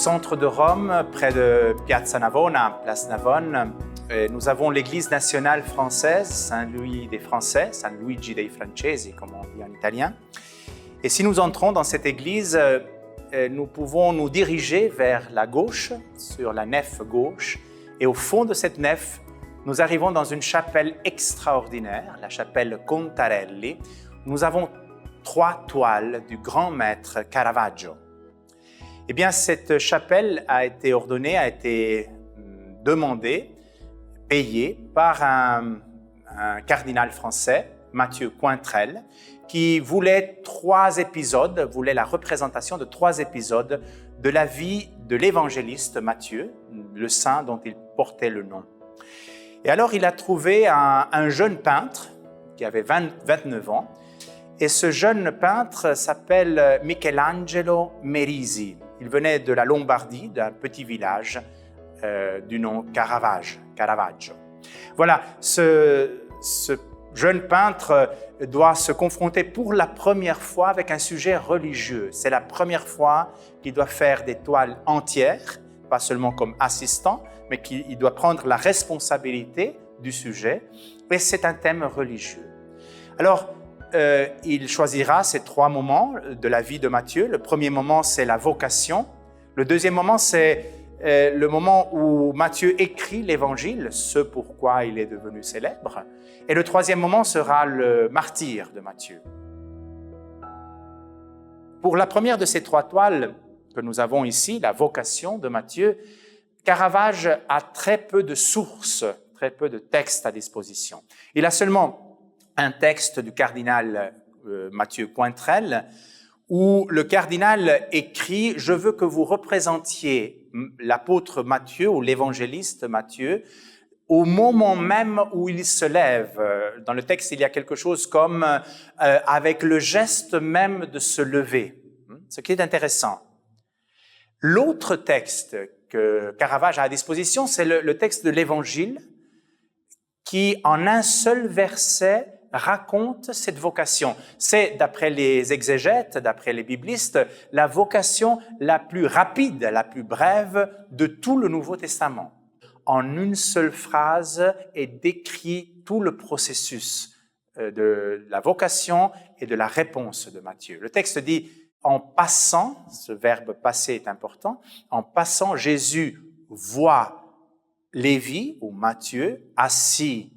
centre de Rome, près de Piazza Navona, Place Navone, nous avons l'église nationale française, Saint-Louis des Français, San Luigi dei Francesi, comme on dit en italien. Et si nous entrons dans cette église, nous pouvons nous diriger vers la gauche, sur la nef gauche, et au fond de cette nef, nous arrivons dans une chapelle extraordinaire, la chapelle Contarelli. Nous avons 3 toiles du grand maître Caravaggio. Eh bien, cette chapelle a été ordonnée, a été demandée, payée par un cardinal français, Mathieu Cointrel, qui voulait la représentation de 3 épisodes de la vie de l'évangéliste Matthieu, le saint dont il portait le nom. Et alors, il a trouvé un jeune peintre qui avait 29 ans, et ce jeune peintre s'appelle Michelangelo Merisi. Il venait de la Lombardie, d'un petit village du nom Caravaggio. Voilà, ce jeune peintre doit se confronter pour la première fois avec un sujet religieux. C'est la première fois qu'il doit faire des toiles entières, pas seulement comme assistant, mais qu'il doit prendre la responsabilité du sujet. Et c'est un thème religieux. Alors, il choisira ces 3 moments de la vie de Matthieu. Le premier moment, c'est la vocation. Le deuxième moment, c'est le moment où Matthieu écrit l'Évangile, ce pourquoi il est devenu célèbre. Et le troisième moment sera le martyre de Matthieu. Pour la première de ces 3 toiles que nous avons ici, la vocation de Matthieu, Caravage a très peu de sources, très peu de textes à disposition. Il a seulement un texte du cardinal Mathieu Cointrel, où le cardinal écrit « Je veux que vous représentiez l'apôtre Matthieu ou l'évangéliste Matthieu au moment même où il se lève. » Dans le texte, il y a quelque chose comme « avec le geste même de se lever », ce qui est intéressant. L'autre texte que Caravage a à disposition, c'est le texte de l'Évangile qui, en un seul verset, raconte cette vocation. C'est, d'après les exégètes, d'après les biblistes, la vocation la plus rapide, la plus brève de tout le Nouveau Testament. En une seule phrase est décrit tout le processus de la vocation et de la réponse de Matthieu. Le texte dit « En passant », ce verbe « passer » est important, « en passant, Jésus voit Lévi, ou Matthieu, assis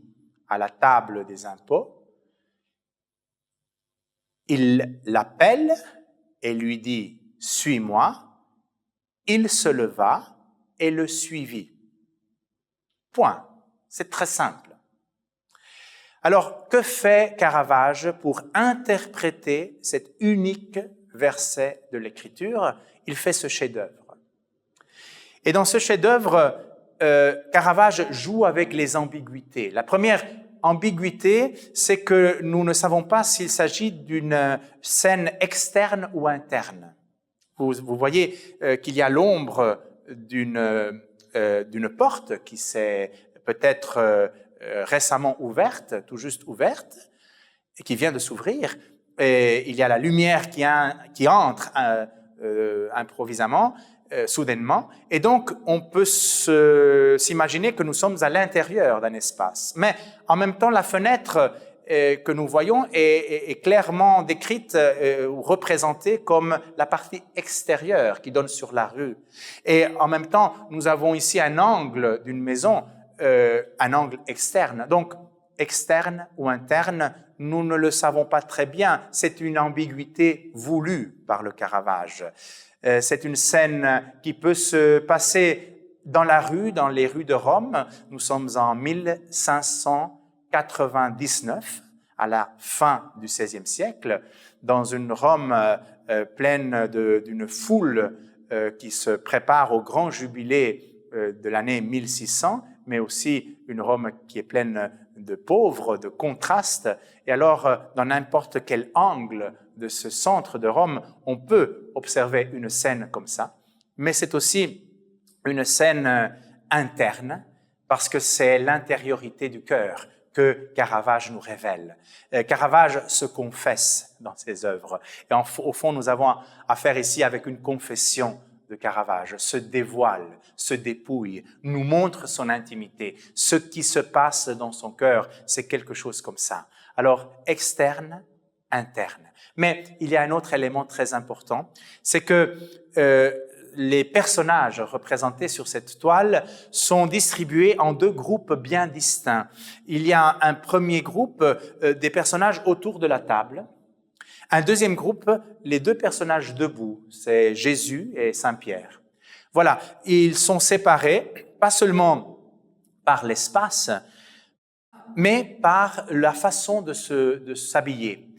à la table des impôts. Il l'appelle et lui dit « Suis-moi ». Il se leva et le suivit. Point. C'est très simple. Alors, que fait Caravage pour interpréter cet unique verset de l'Écriture? Il fait ce chef-d'œuvre. Et dans ce chef-d'œuvre, Caravage joue avec les ambiguïtés. La première ambiguïté, c'est que nous ne savons pas s'il s'agit d'une scène externe ou interne. Vous voyez qu'il y a l'ombre d'une porte qui s'est peut-être récemment ouverte, tout juste ouverte, et qui vient de s'ouvrir. Et il y a la lumière qui entre improvisamment, soudainement, et donc on peut s'imaginer que nous sommes à l'intérieur d'un espace. Mais en même temps, la fenêtre que nous voyons est clairement décrite ou représentée comme la partie extérieure qui donne sur la rue. Et en même temps, nous avons ici un angle d'une maison, un angle externe. Donc, externe ou interne, nous ne le savons pas très bien. C'est une ambiguïté voulue par le Caravage. C'est une scène qui peut se passer dans la rue, dans les rues de Rome. Nous sommes en 1599, à la fin du XVIe siècle, dans une Rome pleine d'une foule qui se prépare au grand jubilé de l'année 1600, mais aussi une Rome qui est pleine de pauvres, de contrastes. Et alors, dans n'importe quel angle de ce centre de Rome, on peut observer une scène comme ça, mais c'est aussi une scène interne, parce que c'est l'intériorité du cœur que Caravage nous révèle. Caravage se confesse dans ses œuvres. Et au fond, nous avons affaire ici avec une confession de Caravage se dévoile, se dépouille, nous montre son intimité. Ce qui se passe dans son cœur, c'est quelque chose comme ça. Alors, externe, interne. Mais il y a un autre élément très important, c'est que les personnages représentés sur cette toile sont distribués en deux groupes bien distincts. Il y a un premier groupe des personnages autour de la table. Un deuxième groupe, les deux personnages debout, c'est Jésus et Saint-Pierre. Voilà, ils sont séparés, pas seulement par l'espace, mais par la façon de s'habiller.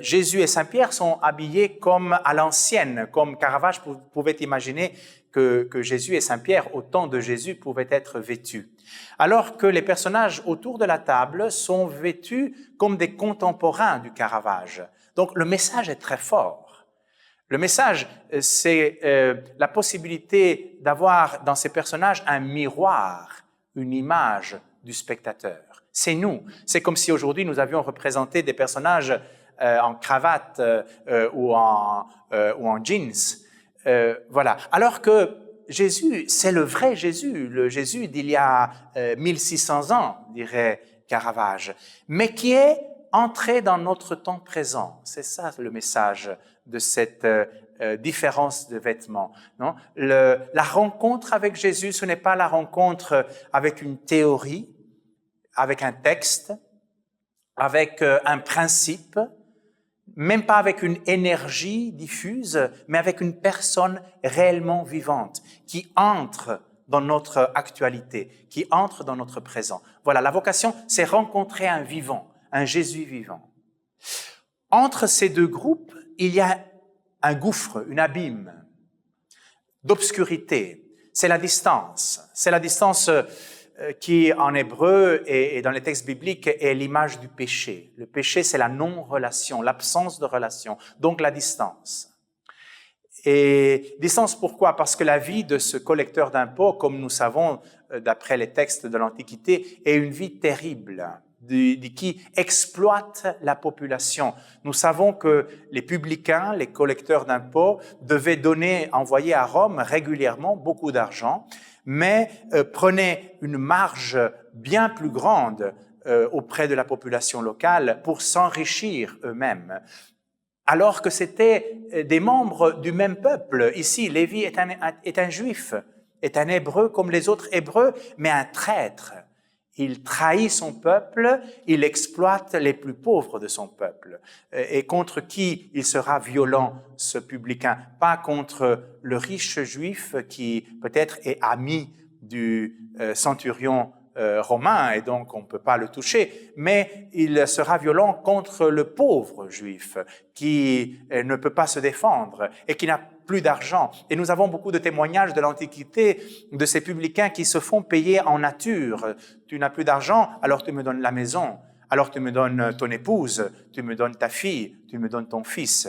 Jésus et Saint-Pierre sont habillés comme à l'ancienne, comme Caravage pouvait imaginer que Jésus et Saint-Pierre, au temps de Jésus, pouvaient être vêtus. Alors que les personnages autour de la table sont vêtus comme des contemporains du Caravage. Donc le message est très fort. Le message, c'est la possibilité d'avoir dans ces personnages un miroir, une image du spectateur. C'est nous. C'est comme si aujourd'hui nous avions représenté des personnages en cravate ou en jeans. Voilà. Alors que Jésus, c'est le vrai Jésus, le Jésus d'il y a 1600 ans, dirait Caravage, mais qui est entré dans notre temps présent. C'est ça le message de cette différence de vêtements. Non? La rencontre avec Jésus, ce n'est pas la rencontre avec une théorie, avec un texte, avec un principe, même pas avec une énergie diffuse, mais avec une personne réellement vivante qui entre dans notre actualité, qui entre dans notre présent. Voilà, la vocation, c'est rencontrer un vivant, un Jésus vivant. Entre ces deux groupes, il y a un gouffre, un abîme d'obscurité. C'est la distance. C'est la distance qui, en hébreu et dans les textes bibliques, est l'image du péché. Le péché, c'est la non-relation, l'absence de relation, donc la distance. Et distance, pourquoi? Parce que la vie de ce collecteur d'impôts, comme nous savons d'après les textes de l'Antiquité, est une vie terrible, qui exploite la population. Nous savons que les publicains, les collecteurs d'impôts, devaient envoyer à Rome régulièrement beaucoup d'argent, mais prenaient une marge bien plus grande auprès de la population locale pour s'enrichir eux-mêmes. Alors que c'était des membres du même peuple. Ici, Lévi est un juif, est un hébreu comme les autres hébreux, mais un traître. Il trahit son peuple, il exploite les plus pauvres de son peuple. Et contre qui il sera violent, ce publicain? Pas contre le riche juif qui peut-être est ami du centurion romain et donc on ne peut pas le toucher, mais il sera violent contre le pauvre juif qui ne peut pas se défendre et qui n'a plus d'argent. Et nous avons beaucoup de témoignages de l'Antiquité de ces publicains qui se font payer en nature. Tu n'as plus d'argent, alors tu me donnes la maison, alors tu me donnes ton épouse, tu me donnes ta fille, tu me donnes ton fils.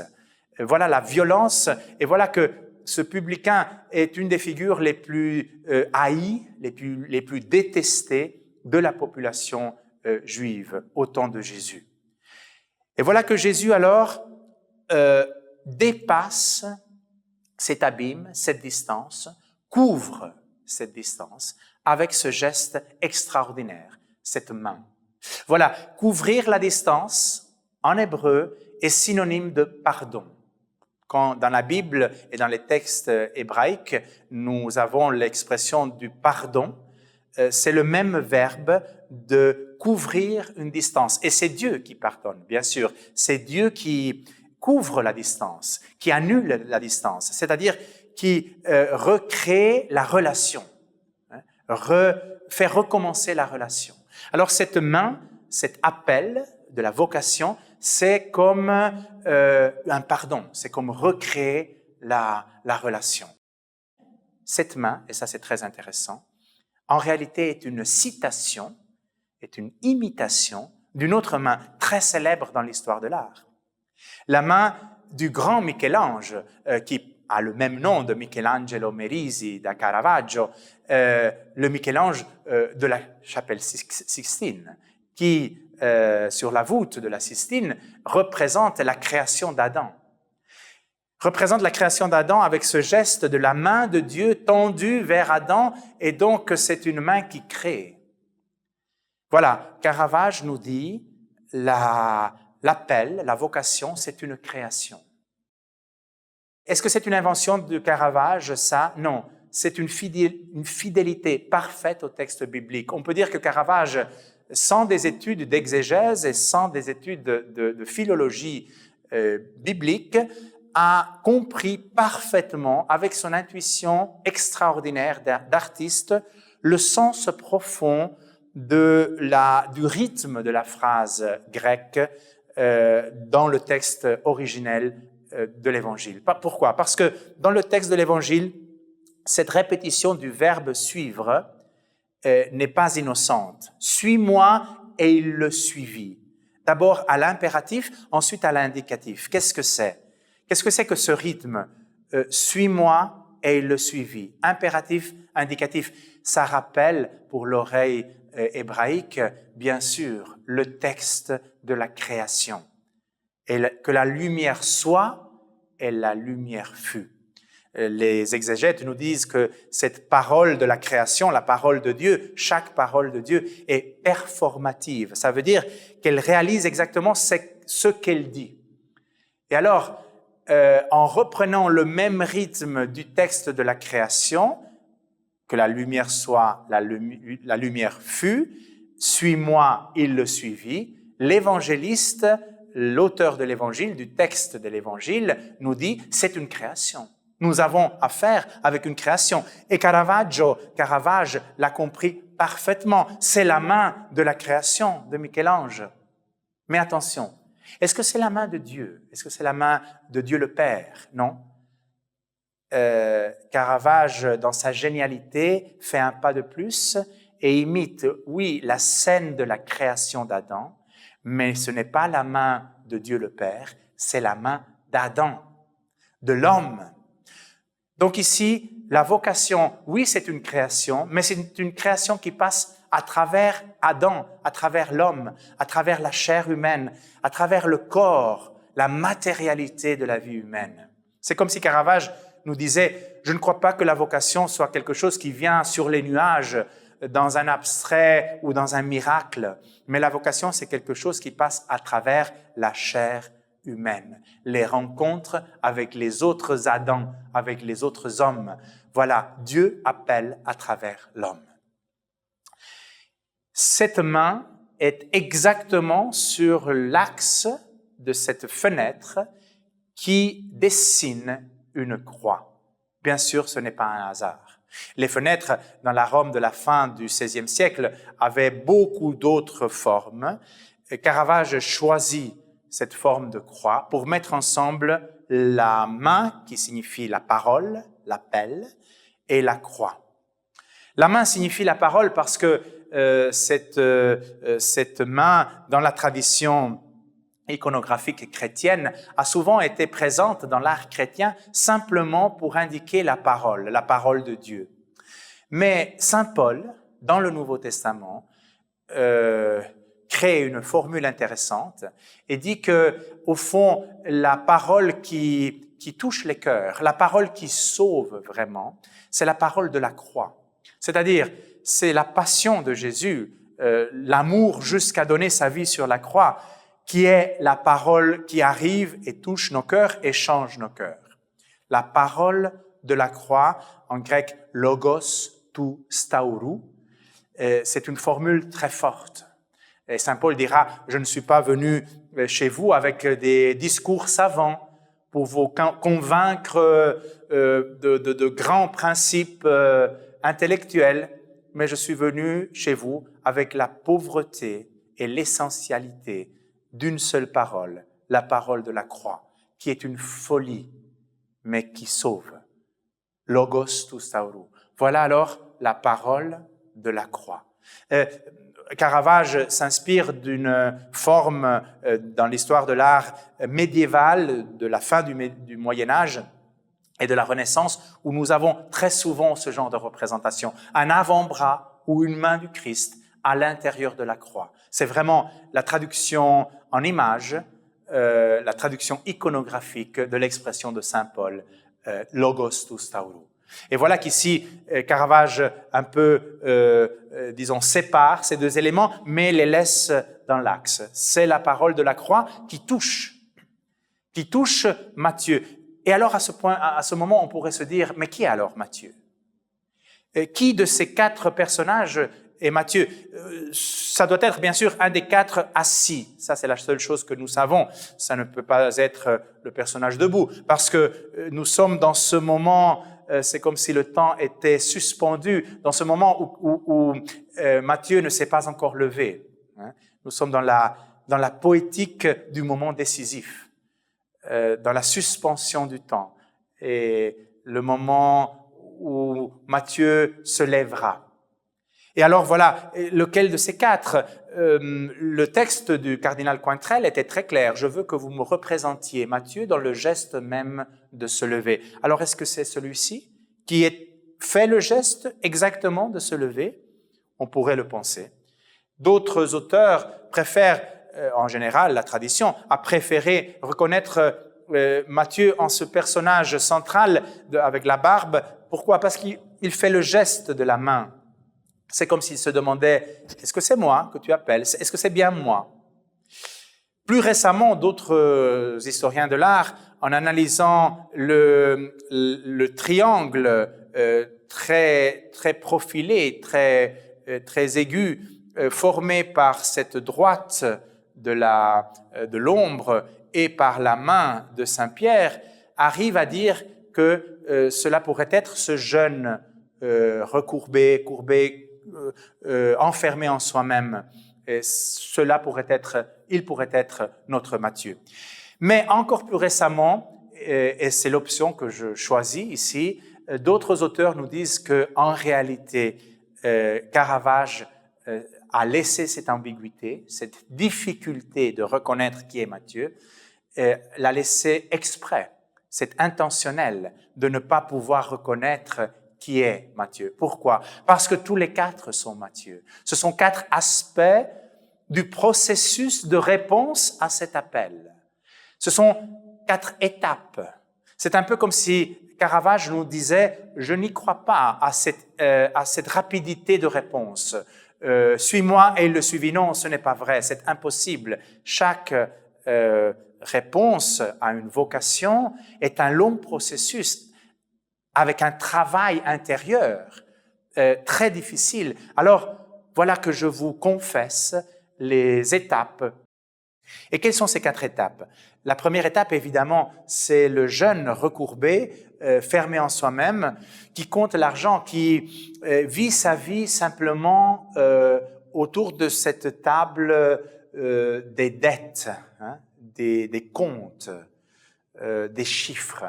Voilà la violence et voilà que ce publicain est une des figures les plus haïes, les plus détestées de la population juive au temps de Jésus. Et voilà que Jésus alors dépasse cet abîme, cette distance, couvre cette distance avec ce geste extraordinaire, cette main. Voilà, couvrir la distance en hébreu est synonyme de pardon. Quand dans la Bible et dans les textes hébraïques, nous avons l'expression du pardon, c'est le même verbe de couvrir une distance. Et c'est Dieu qui pardonne, bien sûr. C'est Dieu qui couvre la distance, qui annule la distance, c'est-à-dire qui recrée la relation, fait recommencer la relation. Alors cette main, cet appel de la vocation, c'est comme un pardon, c'est comme recréer la relation. Cette main, et ça c'est très intéressant, en réalité est une citation, est une imitation d'une autre main très célèbre dans l'histoire de l'art. La main du grand Michel-Ange, qui a le même nom de Michelangelo Merisi da Caravaggio, le Michel-Ange de la chapelle Sixtine, qui, sur la voûte de la Sistine, représente la création d'Adam. représente la création d'Adam avec ce geste de la main de Dieu tendue vers Adam, et donc c'est une main qui crée. Voilà, Caravage nous dit l'appel, la vocation, c'est une création. Est-ce que c'est une invention de Caravage, ça? Non, c'est une fidélité parfaite au texte biblique. On peut dire que Caravage, sans des études d'exégèse et sans des études de philologie biblique, a compris parfaitement, avec son intuition extraordinaire d'artiste, le sens profond du rythme de la phrase grecque dans le texte originel de l'Évangile. Pourquoi? Parce que dans le texte de l'Évangile, cette répétition du verbe « suivre » n'est pas innocente. « Suis-moi » et il le suivit. D'abord à l'impératif, ensuite à l'indicatif. Qu'est-ce que c'est? Qu'est-ce que c'est que ce rythme? Suis-moi et il le suivit. Impératif, indicatif, ça rappelle pour l'oreille hébraïque, bien sûr, le texte de la création. Et que la lumière soit et la lumière fut. Les exégètes nous disent que cette parole de la création, la parole de Dieu, chaque parole de Dieu est performative. Ça veut dire qu'elle réalise exactement ce qu'elle dit. Et alors, en reprenant le même rythme du texte de la création, que la lumière soit, la lumière fut, suis-moi, il le suivit, l'évangéliste, l'auteur de l'évangile, du texte de l'évangile, nous dit c'est une création. Nous avons affaire avec une création. Et Caravage l'a compris parfaitement. C'est la main de la création de Michel-Ange. Mais attention, est-ce que c'est la main de Dieu? Est-ce que c'est la main de Dieu le Père? Non. Caravage, dans sa génialité, fait un pas de plus et imite, oui, la scène de la création d'Adam, mais ce n'est pas la main de Dieu le Père, c'est la main d'Adam, de l'homme. Donc ici, la vocation, oui, c'est une création, mais c'est une création qui passe à travers Adam, à travers l'homme, à travers la chair humaine, à travers le corps, la matérialité de la vie humaine. C'est comme si Caravage nous disait, je ne crois pas que la vocation soit quelque chose qui vient sur les nuages, dans un abstrait ou dans un miracle, mais la vocation, c'est quelque chose qui passe à travers la chair humaine, les rencontres avec les autres Adams, avec les autres hommes. Voilà, Dieu appelle à travers l'homme. Cette main est exactement sur l'axe de cette fenêtre qui dessine une croix. Bien sûr, ce n'est pas un hasard. Les fenêtres dans la Rome de la fin du XVIe siècle avaient beaucoup d'autres formes. Caravage choisit cette forme de croix pour mettre ensemble la main qui signifie la parole, l'appel, et la croix. La main signifie la parole parce que cette main, dans la tradition iconographique chrétienne, a souvent été présente dans l'art chrétien simplement pour indiquer la parole de Dieu. Mais saint Paul, dans le Nouveau Testament, crée une formule intéressante et dit que, au fond, la parole qui touche les cœurs, la parole qui sauve vraiment, c'est la parole de la croix. C'est-à-dire, c'est la passion de Jésus, l'amour jusqu'à donner sa vie sur la croix, qui est la parole qui arrive et touche nos cœurs et change nos cœurs. La parole de la croix, en grec logos tou staurou, c'est une formule très forte. Et saint Paul dira, je ne suis pas venu chez vous avec des discours savants pour vous convaincre de grands principes intellectuels, mais je suis venu chez vous avec la pauvreté et l'essentialité d'une seule parole, la parole de la croix, qui est une folie, mais qui sauve. Logos tou staurou. Voilà alors la parole de la croix. Caravage s'inspire d'une forme dans l'histoire de l'art médiéval de la fin du Moyen-Âge et de la Renaissance, où nous avons très souvent ce genre de représentation. Un avant-bras ou une main du Christ à l'intérieur de la croix. C'est vraiment la traduction en images la traduction iconographique de l'expression de saint Paul, logos tous tauru. Et voilà qu'ici, Caravage un peu, disons, sépare ces deux éléments, mais les laisse dans l'axe. C'est la parole de la croix qui touche Matthieu. Et alors, à ce moment, on pourrait se dire, mais qui est alors Matthieu? Qui de ces quatre personnages est Matthieu? Ça doit être bien sûr un des quatre assis. Ça, c'est la seule chose que nous savons. Ça ne peut pas être le personnage debout, parce que nous sommes dans ce moment, c'est comme si le temps était suspendu, dans ce moment où Matthieu ne s'est pas encore levé. Nous sommes dans la poétique du moment décisif, dans la suspension du temps, et le moment où Matthieu se lèvera. Et alors voilà, lequel de ces quatre? Le texte du cardinal Cointrel était très clair. Je veux que vous me représentiez Matthieu dans le geste même de se lever. Alors est-ce que c'est celui-ci qui fait le geste exactement de se lever? On pourrait le penser. D'autres auteurs préfèrent, en général, la tradition a préféré reconnaître Matthieu en ce personnage central avec la barbe. Pourquoi? Parce qu'il fait le geste de la main. C'est comme s'il se demandait, est-ce que c'est moi que tu appelles? Est-ce que c'est bien moi? Plus récemment, historiens de l'art, en analysant le triangle très profilé, très aigu, formé par cette droite de l'ombre et par la main de Saint Pierre, arrivent à dire que cela pourrait être ce jeune recourbé, courbé, enfermé en soi-même. Et il pourrait être notre Matthieu. Mais encore plus récemment, et c'est l'option que je choisis ici, d'autres auteurs nous disent qu'en réalité, Caravage a laissé cette ambiguïté, cette difficulté de reconnaître qui est Matthieu, l'a laissé exprès. C'est intentionnel de ne pas pouvoir reconnaître qui est Matthieu. Pourquoi? Parce que tous les quatre sont Matthieu. Ce sont quatre aspects du processus de réponse à cet appel. Ce sont quatre étapes. C'est un peu comme si Caravage nous disait « Je n'y crois pas à cette rapidité de réponse. Suis-moi » et il le suivit. Non, ce n'est pas vrai, c'est impossible. Chaque réponse à une vocation est un long processus avec un travail intérieur très difficile. Alors, voilà que je vous confesse les étapes. Et quelles sont ces quatre étapes? La première étape, évidemment, c'est le jeune recourbé, fermé en soi-même, qui compte l'argent, qui vit sa vie simplement autour de cette table des dettes, des comptes, des chiffres.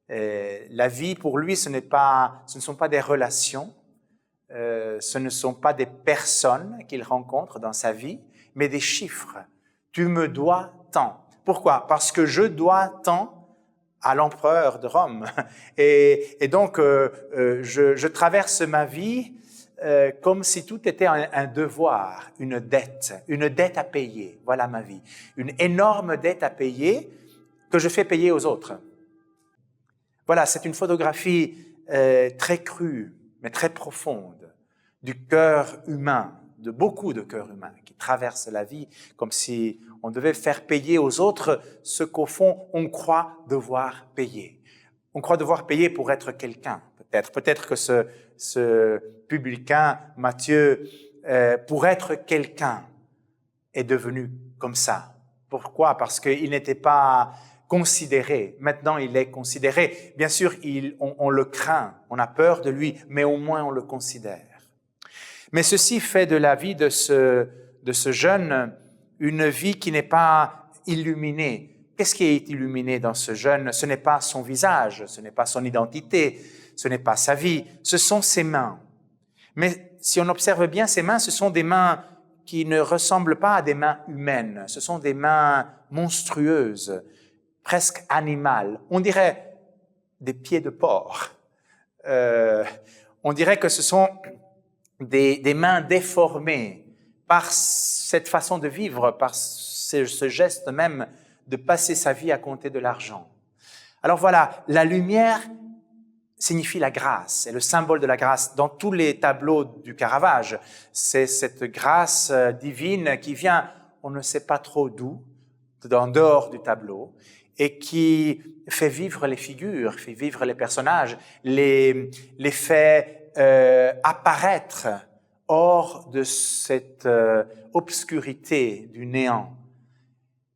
La vie, pour lui, ce ne sont pas des relations, ce ne sont pas des personnes qu'il rencontre dans sa vie, mais des chiffres. Tu me dois tant. Pourquoi? Parce que je dois tant à l'empereur de Rome. Et donc, je traverse ma vie comme si tout était un devoir, une dette à payer. Voilà ma vie. Une énorme dette à payer que je fais payer aux autres. Voilà, c'est une photographie très crue, mais très profonde, du cœur humain, de beaucoup de cœurs humains qui traversent la vie comme si on devait faire payer aux autres ce qu'au fond, on croit devoir payer. On croit devoir payer pour être quelqu'un, peut-être. Peut-être que ce publicain, Matthieu, pour être quelqu'un, est devenu comme ça. Pourquoi? Parce qu'il n'était pas considéré. Maintenant, il est considéré. Bien sûr, on le craint, on a peur de lui, mais au moins on le considère. Mais ceci fait de la vie de ce jeune une vie qui n'est pas illuminée. Qu'est-ce qui est illuminé dans ce jeune? Ce n'est pas son visage, ce n'est pas son identité, ce n'est pas sa vie, ce sont ses mains. Mais si on observe bien ses mains, ce sont des mains qui ne ressemblent pas à des mains humaines. Ce sont des mains monstrueuses, presque animales. On dirait des pieds de porc. On dirait que ce sont des mains déformées par cette façon de vivre, par ce geste même de passer sa vie à compter de l'argent. Alors voilà, la lumière signifie la grâce, est le symbole de la grâce. Dans tous les tableaux du Caravage, c'est cette grâce divine qui vient, on ne sait pas trop d'où, en dehors du tableau, et qui fait vivre les figures, fait vivre les personnages, les fait apparaître hors de cette obscurité du néant.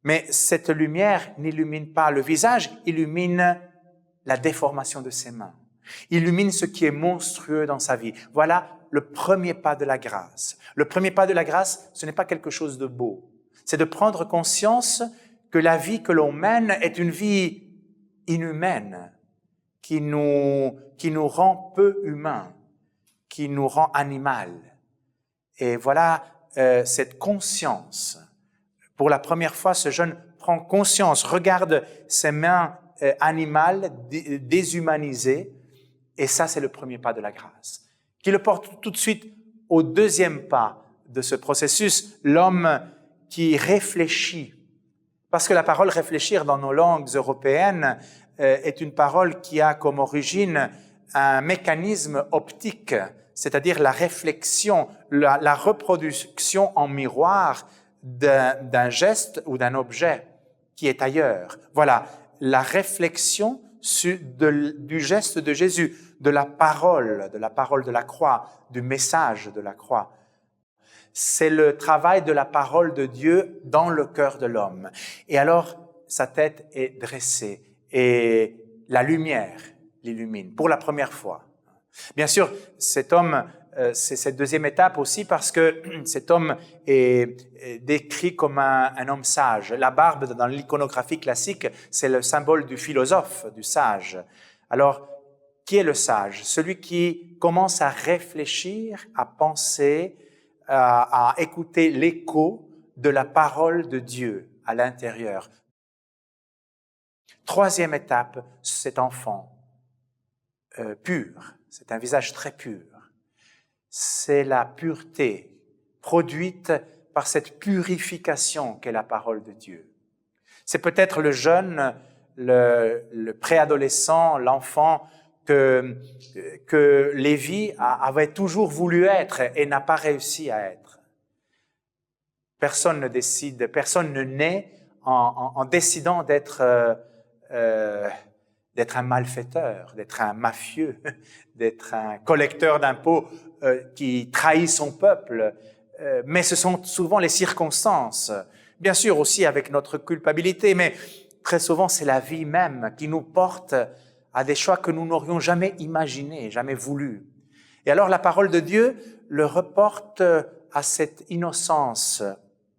Mais cette lumière n'illumine pas le visage, illumine la déformation de ses mains. Illumine ce qui est monstrueux dans sa vie. Voilà le premier pas de la grâce. Le premier pas de la grâce, ce n'est pas quelque chose de beau. C'est de prendre conscience que la vie que l'on mène est une vie inhumaine, qui nous rend peu humains, qui nous rend animal. Et voilà cette conscience. Pour la première fois, ce jeune prend conscience, regarde ses mains animales, déshumanisées, et ça, c'est le premier pas de la grâce, qui le porte tout de suite au deuxième pas de ce processus, l'homme qui réfléchit. Parce que la parole « réfléchir » dans nos langues européennes est une parole qui a comme origine un mécanisme optique, c'est-à-dire la réflexion, la reproduction en miroir d'un geste ou d'un objet qui est ailleurs. Voilà, la réflexion du geste de Jésus, de la parole de la croix, du message de la croix. C'est le travail de la parole de Dieu dans le cœur de l'homme. Et alors, sa tête est dressée et la lumière l'illumine pour la première fois. Bien sûr, cet homme, c'est cette deuxième étape aussi parce que cet homme est décrit comme un homme sage. La barbe, dans l'iconographie classique, c'est le symbole du philosophe, du sage. Alors, qui est le sage? Celui qui commence à réfléchir, à penser, à écouter l'écho de la parole de Dieu à l'intérieur. Troisième étape, cet enfant pur, c'est un visage très pur. C'est la pureté produite par cette purification qu'est la parole de Dieu. C'est peut-être le jeune, le préadolescent, l'enfant que Lévi avait toujours voulu être et n'a pas réussi à être. Personne ne décide, personne ne naît en décidant d'être un malfaiteur, d'être un mafieux, d'être un collecteur d'impôts qui trahit son peuple. Mais ce sont souvent les circonstances, bien sûr aussi avec notre culpabilité, mais très souvent c'est la vie même qui nous porte à des choix que nous n'aurions jamais imaginés, jamais voulu. Et alors la parole de Dieu le reporte à cette innocence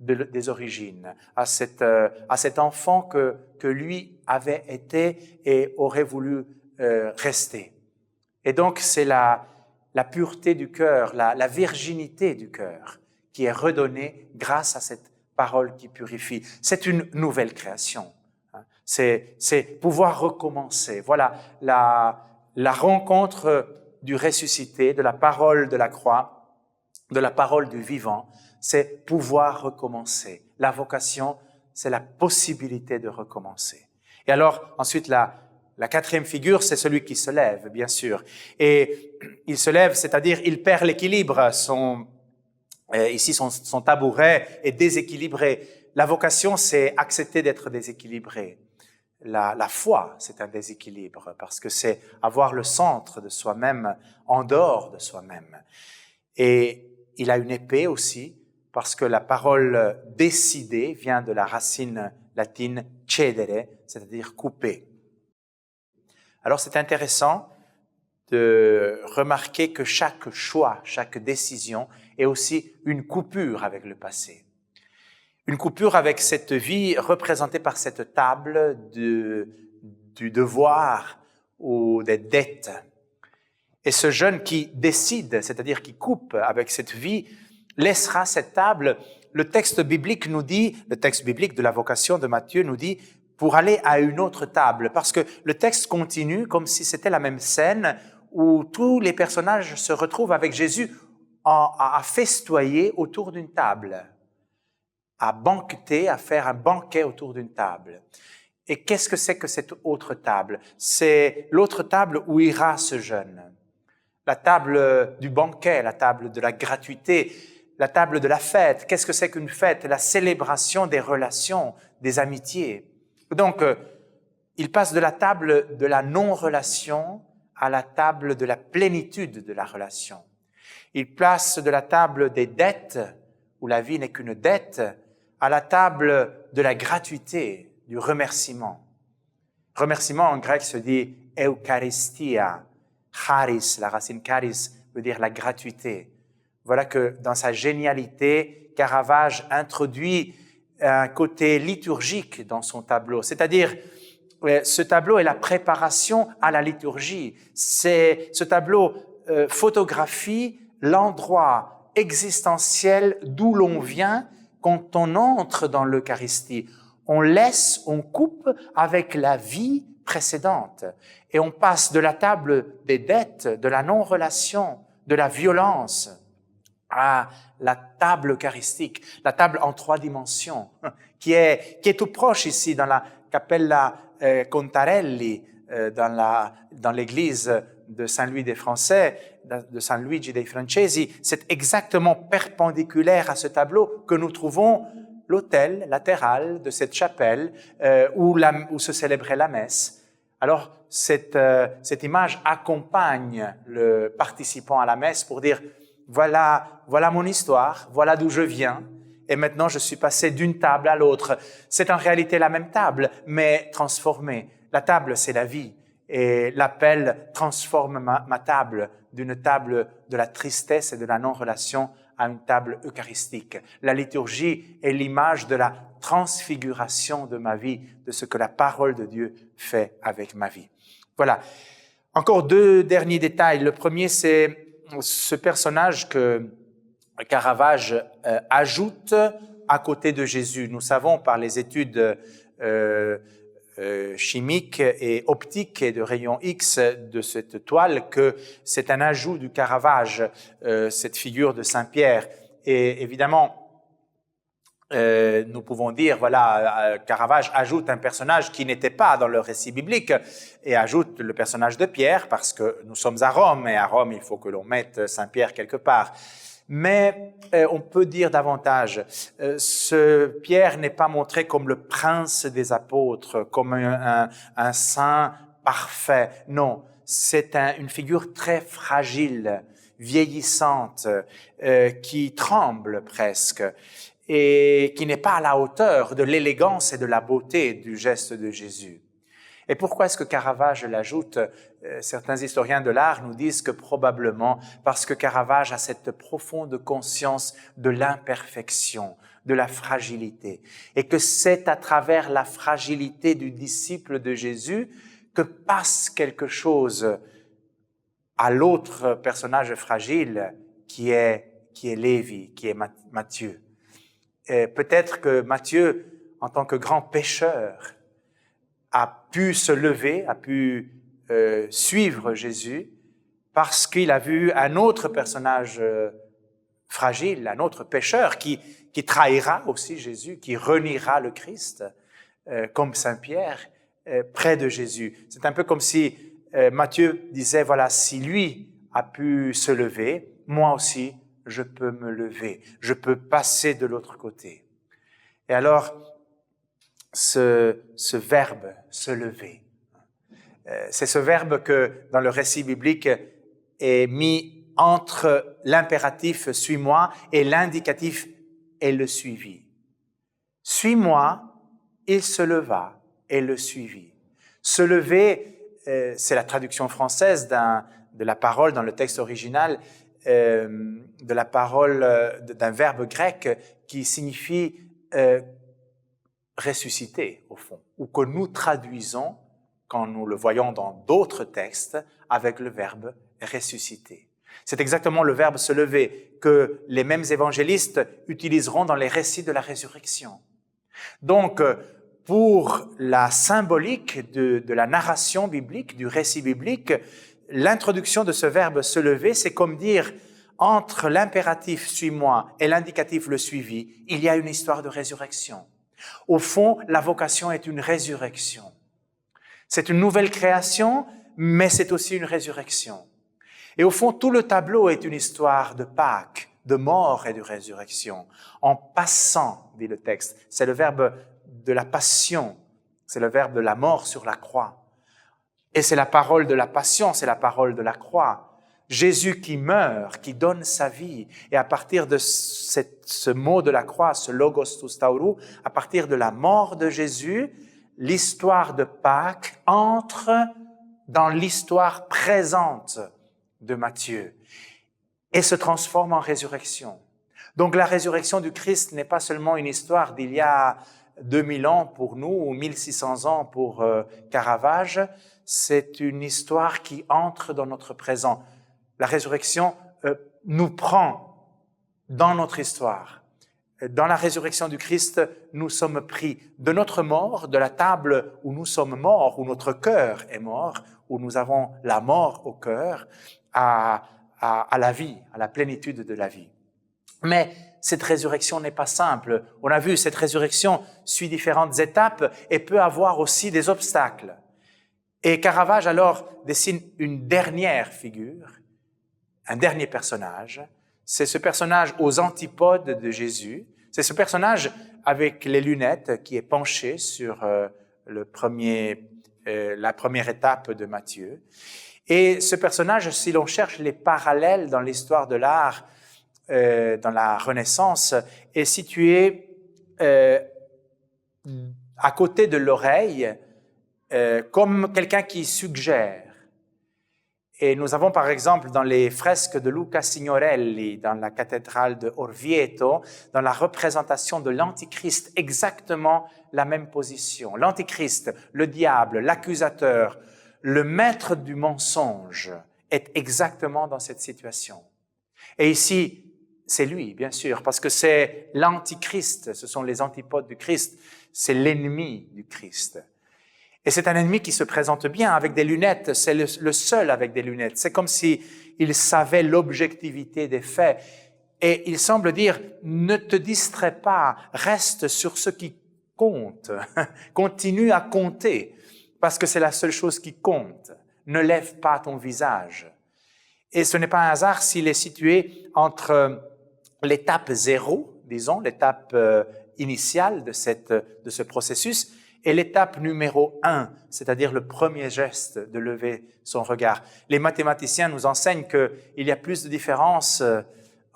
des origines, à cet enfant que lui avait été et aurait voulu rester. Et donc c'est la pureté du cœur, la virginité du cœur qui est redonnée grâce à cette parole qui purifie. C'est une nouvelle création. C'est pouvoir recommencer. Voilà la rencontre du ressuscité, de la parole de la croix, de la parole du vivant, c'est pouvoir recommencer. La vocation, c'est la possibilité de recommencer. Et alors, ensuite, la quatrième figure, c'est celui qui se lève, bien sûr. Et il se lève, c'est-à-dire il perd l'équilibre. Ici, son tabouret est déséquilibré. La vocation, c'est accepter d'être déséquilibré. La foi, c'est un déséquilibre parce que c'est avoir le centre de soi-même en dehors de soi-même. Et il a une épée aussi parce que la parole décider vient de la racine latine cedere, c'est-à-dire couper. Alors c'est intéressant de remarquer que chaque choix, chaque décision est aussi une coupure avec le passé. Une coupure avec cette vie représentée par cette table du devoir ou des dettes. Et ce jeune qui décide, c'est-à-dire qui coupe avec cette vie, laissera cette table. Le texte biblique nous dit, le texte biblique de la vocation de Matthieu nous dit, pour aller à une autre table. Parce que le texte continue comme si c'était la même scène où tous les personnages se retrouvent avec Jésus à festoyer autour d'une table, à banqueter, à faire un banquet autour d'une table. Et qu'est-ce que c'est que cette autre table? C'est l'autre table où ira ce jeûne. La table du banquet, la table de la gratuité, la table de la fête. Qu'est-ce que c'est qu'une fête? La célébration des relations, des amitiés. Donc, il passe de la table de la non-relation à la table de la plénitude de la relation. Il passe de la table des dettes, où la vie n'est qu'une dette, à la table de la gratuité, du remerciement. Remerciement en grec se dit eucharistia. Charis, la racine charis veut dire la gratuité. Voilà que dans sa génialité, Caravage introduit un côté liturgique dans son tableau. C'est-à-dire, ce tableau est la préparation à la liturgie. Ce tableau photographie l'endroit existentiel d'où l'on vient quand on entre dans l'Eucharistie. On coupe avec la vie précédente et on passe de la table des dettes, de la non-relation, de la violence à la table eucharistique, la table en 3 dimensions, qui est tout proche ici dans la Cappella Contarelli, dans l'église de Saint-Louis des Français, de San Luigi dei Francesi. C'est exactement perpendiculaire à ce tableau que nous trouvons l'autel latéral de cette chapelle où se célébrait la messe. Alors, cette image accompagne le participant à la messe pour dire « Voilà mon histoire, voilà d'où je viens, et maintenant je suis passé d'une table à l'autre. » C'est en réalité la même table, mais transformée. La table, c'est la vie, et l'appel transforme ma table d'une table de la tristesse et de la non-relation à une table eucharistique. La liturgie est l'image de la transfiguration de ma vie, de ce que la parole de Dieu fait avec ma vie. Voilà. Encore 2 derniers détails. Le premier, c'est ce personnage que Caravage ajoute à côté de Jésus. Nous savons par les études chimiques et optiques et de rayons X de cette toile que c'est un ajout du Caravage, cette figure de Saint-Pierre. Et évidemment, nous pouvons dire, voilà, Caravage ajoute un personnage qui n'était pas dans le récit biblique et ajoute le personnage de Pierre parce que nous sommes à Rome et à Rome, il faut que l'on mette Saint-Pierre quelque part. Mais on peut dire davantage, ce Pierre n'est pas montré comme le prince des apôtres, comme un saint parfait. Non, c'est une figure très fragile, vieillissante, qui tremble presque et qui n'est pas à la hauteur de l'élégance et de la beauté du geste de Jésus. Et pourquoi est-ce que Caravage l'ajoute? Certains historiens de l'art nous disent que probablement parce que Caravage a cette profonde conscience de l'imperfection, de la fragilité, et que c'est à travers la fragilité du disciple de Jésus que passe quelque chose à l'autre personnage fragile qui est Lévi, qui est Matthieu. Et peut-être que Matthieu, en tant que grand pécheur, a pu se lever, a pu suivre Jésus parce qu'il a vu un autre personnage fragile, un autre pécheur qui trahira aussi Jésus, qui reniera le Christ, comme Saint-Pierre, près de Jésus. C'est un peu comme si Matthieu disait, voilà, si lui a pu se lever, moi aussi, je peux me lever, je peux passer de l'autre côté. Et alors, ce verbe, se lever, c'est ce verbe que, dans le récit biblique, est mis entre l'impératif « suis-moi » et l'indicatif « et le suivit ». « Suis-moi », il se leva et le suivit. Se lever, c'est la traduction française de la parole dans le texte original, de la parole d'un verbe grec qui signifie ressusciter, au fond, ou que nous traduisons, quand nous le voyons dans d'autres textes, avec le verbe ressusciter. C'est exactement le verbe se lever que les mêmes évangélistes utiliseront dans les récits de la résurrection. Donc, pour la symbolique de la narration biblique, du récit biblique, l'introduction de ce verbe se lever, c'est comme dire, entre l'impératif « suis-moi » et l'indicatif « le suivi », il y a une histoire de résurrection. Au fond, la vocation est une résurrection. C'est une nouvelle création, mais c'est aussi une résurrection. Et au fond, tout le tableau est une histoire de Pâques, de mort et de résurrection. En passant, dit le texte, c'est le verbe de la passion, c'est le verbe de la mort sur la croix. Et c'est la parole de la passion, c'est la parole de la croix. Jésus qui meurt, qui donne sa vie. Et à partir de ce mot de la croix, ce logos tous taurou, à partir de la mort de Jésus, l'histoire de Pâques entre dans l'histoire présente de Matthieu et se transforme en résurrection. Donc la résurrection du Christ n'est pas seulement une histoire d'il y a 2000 ans pour nous ou 1600 ans pour Caravage, c'est une histoire qui entre dans notre présent. La résurrection nous prend dans notre histoire. Dans la résurrection du Christ, nous sommes pris de notre mort, de la table où nous sommes morts, où notre cœur est mort, où nous avons la mort au cœur, à la vie, à la plénitude de la vie. Mais cette résurrection n'est pas simple. On a vu, cette résurrection suit différentes étapes et peut avoir aussi des obstacles. Et Caravage alors dessine une dernière figure, un dernier personnage. C'est ce personnage aux antipodes de Jésus. C'est ce personnage avec les lunettes qui est penché sur la première étape de Matthieu. Et ce personnage, si l'on cherche les parallèles dans l'histoire de l'art, dans la Renaissance, est situé à côté de l'oreille, comme quelqu'un qui suggère. Et nous avons par exemple dans les fresques de Luca Signorelli, dans la cathédrale de Orvieto, dans la représentation de l'Antichrist, exactement la même position. L'Antichrist, le diable, l'accusateur, le maître du mensonge est exactement dans cette situation. Et ici, c'est lui, bien sûr, parce que c'est l'Antichrist, ce sont les antipodes du Christ, c'est l'ennemi du Christ. Et c'est un ennemi qui se présente bien avec des lunettes, c'est le seul avec des lunettes. C'est comme s'il savait l'objectivité des faits. Et il semble dire, ne te distrais pas, reste sur ce qui compte, continue à compter, parce que c'est la seule chose qui compte. Ne lève pas ton visage. Et ce n'est pas un hasard s'il est situé entre l'étape 0, disons, l'étape initiale de ce processus, et l'étape numéro 1, c'est-à-dire le premier geste de lever son regard. Les mathématiciens nous enseignent qu'il y a plus de différence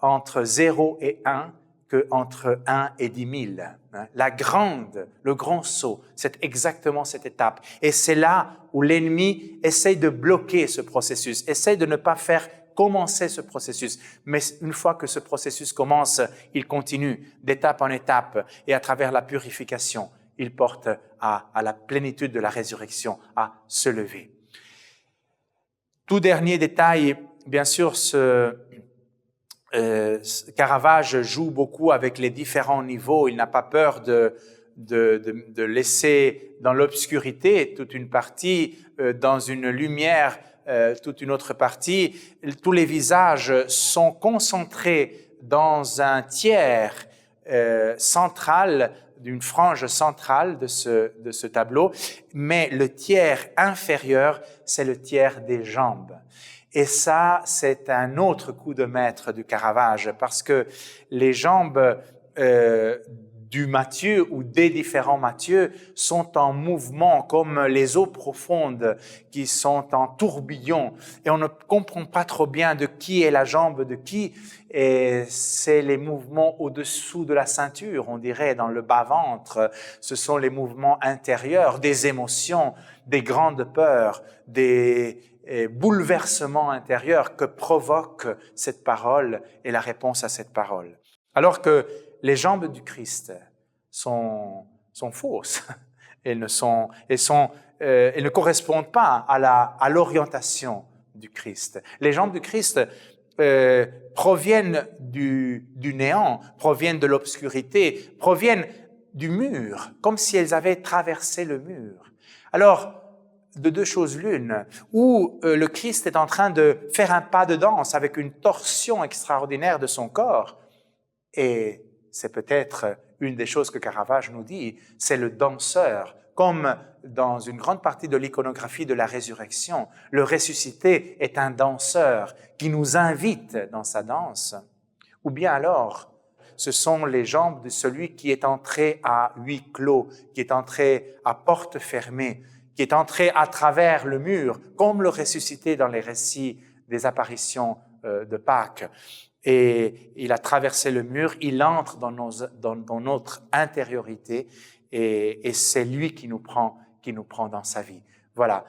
entre 0 et 1 qu'entre 1 et 10 000. Le grand saut, c'est exactement cette étape. Et c'est là où l'ennemi essaye de bloquer ce processus, essaye de ne pas faire commencer ce processus. Mais une fois que ce processus commence, il continue d'étape en étape et à travers la purification, il porte à la plénitude de la résurrection, à se lever. Tout dernier détail, bien sûr, Caravage joue beaucoup avec les différents niveaux. Il n'a pas peur de laisser dans l'obscurité toute une partie, dans une lumière toute une autre partie. Tous les visages sont concentrés dans un tiers central, d'une frange centrale de ce tableau, mais le tiers inférieur, c'est le tiers des jambes. Et ça, c'est un autre coup de maître du Caravage, parce que les jambes du Matthieu ou des différents Matthieu sont en mouvement comme les eaux profondes qui sont en tourbillon. Et on ne comprend pas trop bien de qui est la jambe de qui. Et c'est les mouvements au-dessous de la ceinture, on dirait, dans le bas-ventre. Ce sont les mouvements intérieurs, des émotions, des grandes peurs, des bouleversements intérieurs que provoque cette parole et la réponse à cette parole. Alors que les jambes du Christ sont fausses. Elles ne correspondent pas à l'orientation du Christ. Les jambes du Christ proviennent du néant, proviennent de l'obscurité, proviennent du mur, comme si elles avaient traversé le mur. Alors, de deux choses l'une, où le Christ est en train de faire un pas de danse avec une torsion extraordinaire de son corps. Et c'est peut-être une des choses que Caravage nous dit, c'est le danseur. Comme dans une grande partie de l'iconographie de la résurrection, le ressuscité est un danseur qui nous invite dans sa danse. Ou bien alors, ce sont les jambes de celui qui est entré à huis clos, qui est entré à porte fermée, qui est entré à travers le mur, comme le ressuscité dans les récits des apparitions de Pâques. Et il a traversé le mur, il entre dans notre intériorité et c'est lui qui nous prend dans sa vie. Voilà,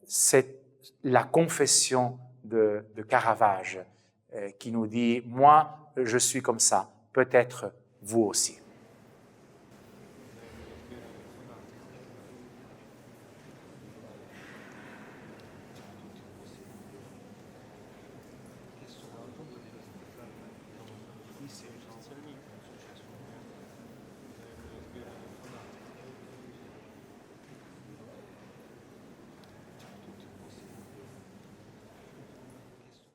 c'est la confession de Caravage qui nous dit « Moi, je suis comme ça, peut-être vous aussi ».